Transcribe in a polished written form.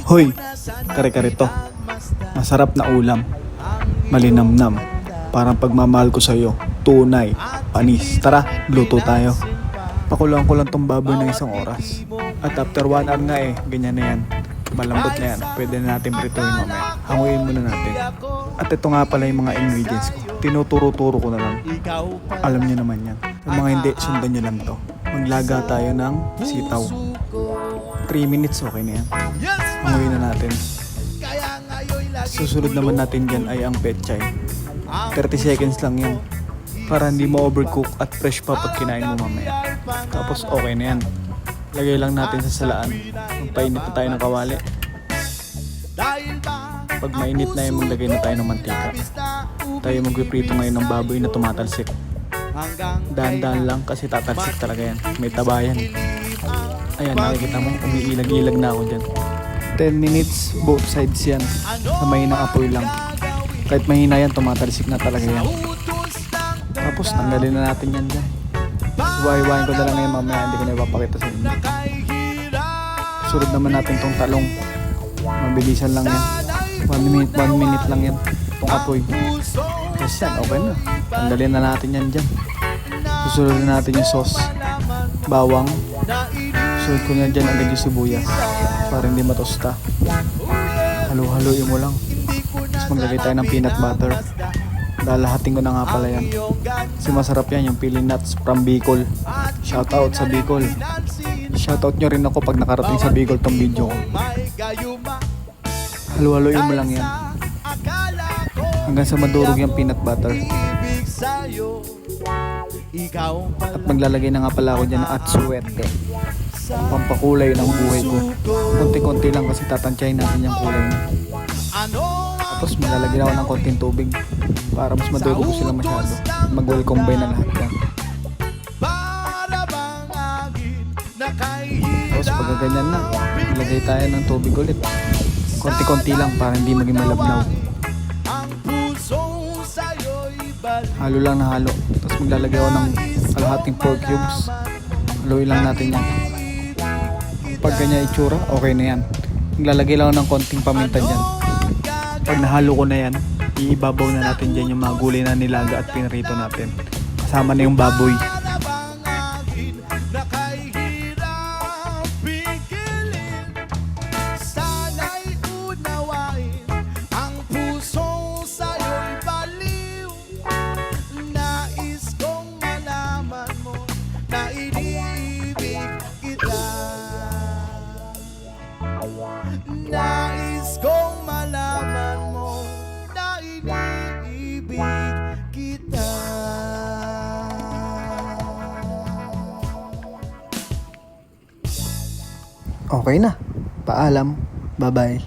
Hoy, kare-kare to. Masarap na ulam. Malinamnam. Parang pagmamahal ko sa'yo. Tunay. Panis. Tara, luto tayo. Pakulang ko lang tong baboy ng isang oras. At after 1 hour nga ganyan na yan. Malambot na yan. Pwede na natin prituhin mamaya. Hanguin muna natin. At ito nga pala yung mga ingredients ko. Tinuturo-turo ko na lang. Alam niyo naman yan. Sa mga hindi, sundan niyo lang to. Maglaga tayo ng sitaw. 3 minutes, okay na yan. Hanguin na natin. Susunod naman natin dyan ay ang pechay. 30 seconds lang yan. Para hindi mo overcook at fresh pa pag kinain mo mamaya. Tapos okay na yan. Lagay lang natin sa salaan. Magpainit na tayo ng kawali. Pag mainit na yan, maglagay na tayo ng mantika. Tayo magpiprito ngayon ng baboy na tumatalsik. Dahan-dahan lang kasi tatalsik talaga yan. May taba yan. Ayan, nakikita mo, umiilag-ilag na ako dyan. 10 minutes, both sides yan. Sa mahinang apoy lang. Kahit mahina yan, tumatalsik na talaga yan. Tapos, tanggalin na natin yan dyan. Iwahiwain ko na lang ngayon mamaya, hindi ko na ipapakita sa inyo. Surod naman natin tong talong. Mabilisan lang yan. 1 minute lang yan. Itong apoy. Yes yan, okay na. Tanggalin na natin yan dyan. Susunod na natin yung sauce. Bawang. Susunod ko na dyan agad yung sibuyas. Para hindi matosta. Halo-haloin mo lang. Tapos maglagay tayo ng peanut butter. Lalahatin ko na nga pala yan. Kasi masarap yan, yung pili nuts from Bicol. Shoutout sa Bicol. Shoutout nyo rin ako pag nakarating sa Bicol tong video ko. Halo-haloin mo lang yan. Hanggang sa madurog yung peanut butter. At maglalagay na nga pala ako dyan ng atsuete. Pampakulay ng buhay ko. Konti-konti lang kasi tatansyahin natin yung kulay niya. Tapos maglalagay ako ng konting tubig para mas madurog ko sila masyado. Mag-well combine na lahat yan. Tapos pag ganyan na, ilagay tayo ng tubig ulit. Konti-konti lang para hindi maging malabnaw. Halo lang na halo. Tapos maglalagay ako ng kalahating pork cubes. Haluin lang natin yan. Pag ganyan itsura, okay na yan. Maglalagay lang ako ng konting paminta dyan. Pag nahalo ko na yan, iibabaw na natin dyan yung mga gulay na nilaga at pinrito natin. Kasama na yung baboy. Nais kong malaman mo na iniibig kita. Okay na. Paalam. Bye-bye.